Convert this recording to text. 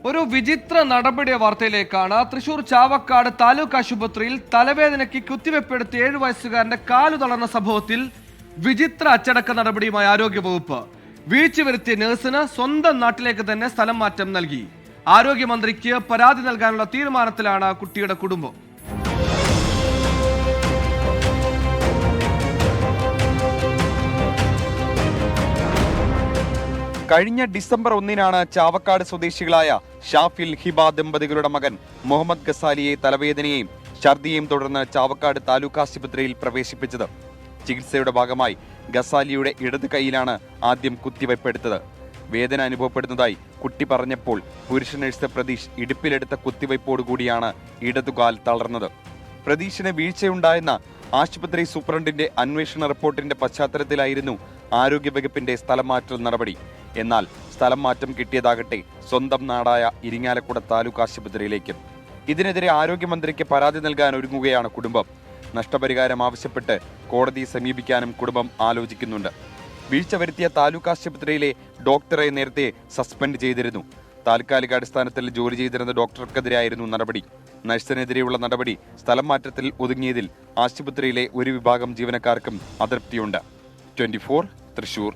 ഒരു വിചിത്ര നടപടി വാർത്തയിലേക്കാണ്. തൃശൂർ ചാവക്കാട് താലൂക്ക് ആശുപത്രിയിൽ തലവേദനയ്ക്ക് കുത്തിവെപ്പെടുത്തി 7 വയസ്സുകാരന്റെ കാലു തളർന്ന സംഭവത്തിൽ വിചിത്ര അച്ചടക്ക നടപടിയുമായി ആരോഗ്യവകുപ്പ്. വീഴ്ച വരുത്തിയ നഴ്സിന് സ്വന്തം നാട്ടിലേക്ക് തന്നെ സ്ഥലം മാറ്റം നൽകി. ആരോഗ്യമന്ത്രിക്ക് പരാതി നൽകാനുള്ള തീരുമാനത്തിലാണ് കുട്ടിയുടെ കുടുംബം. കഴിഞ്ഞ ഡിസംബർ 1 ചാവക്കാട് സ്വദേശികളായ ഷാഫിൽ ഹിബ ദമ്പതികളുടെ മകൻ മുഹമ്മദ് ഗസാലിയെ തലവേദനയെയും ഛർദിയെയും തുടർന്ന് ചാവക്കാട് താലൂക്ക് ആശുപത്രിയിൽ പ്രവേശിപ്പിച്ചത്. ചികിത്സയുടെ ഭാഗമായി ഗസാലിയുടെ ഇടത് കൈയിലാണ് ആദ്യം കുത്തിവയ്പ്പെടുത്തത്. വേദന അനുഭവപ്പെടുന്നതായി കുട്ടി പറഞ്ഞപ്പോൾ പുരുഷ നഴ്സ് പ്രതീഷ് ഇടുപ്പിലെടുത്ത കുത്തിവയ്പ്പോടുകൂടിയാണ് ഇടതുകാൽ തളർന്നത്. പ്രതീഷിന് വീഴ്ചയുണ്ടായെന്ന ആശുപത്രി സൂപ്രണ്ടിന്റെ അന്വേഷണ റിപ്പോർട്ടിന്റെ പശ്ചാത്തലത്തിലായിരുന്നു ആരോഗ്യവകുപ്പിന്റെ സ്ഥലംമാറ്റൽ നടപടി. എന്നാൽ സ്ഥലം മാറ്റം കിട്ടിയതാകട്ടെ സ്വന്തം നാടായ ഇരിങ്ങാലക്കുട താലൂക്ക് ആശുപത്രിയിലേക്ക്. ഇതിനെതിരെ ആരോഗ്യമന്ത്രിക്ക് പരാതി നൽകാൻ ഒരുങ്ങുകയാണ് കുടുംബം. നഷ്ടപരിഹാരം ആവശ്യപ്പെട്ട് കോടതിയെ സമീപിക്കാനും കുടുംബം ആലോചിക്കുന്നുണ്ട്. വീഴ്ച വരുത്തിയ താലൂക്ക് ആശുപത്രിയിലെ ഡോക്ടറെ നേരത്തെ സസ്പെൻഡ് ചെയ്തിരുന്നു. താൽക്കാലിക അടിസ്ഥാനത്തിൽ ജോലി ചെയ്തിരുന്ന ഡോക്ടർക്കെതിരെയായിരുന്നു നടപടി. നഴ്സിനെതിരെയുള്ള നടപടി സ്ഥലം മാറ്റത്തിൽ ഒതുങ്ങിയതിൽ ആശുപത്രിയിലെ ഒരു വിഭാഗം ജീവനക്കാർക്കും അതൃപ്തിയുണ്ട്. 24 തൃശൂർ.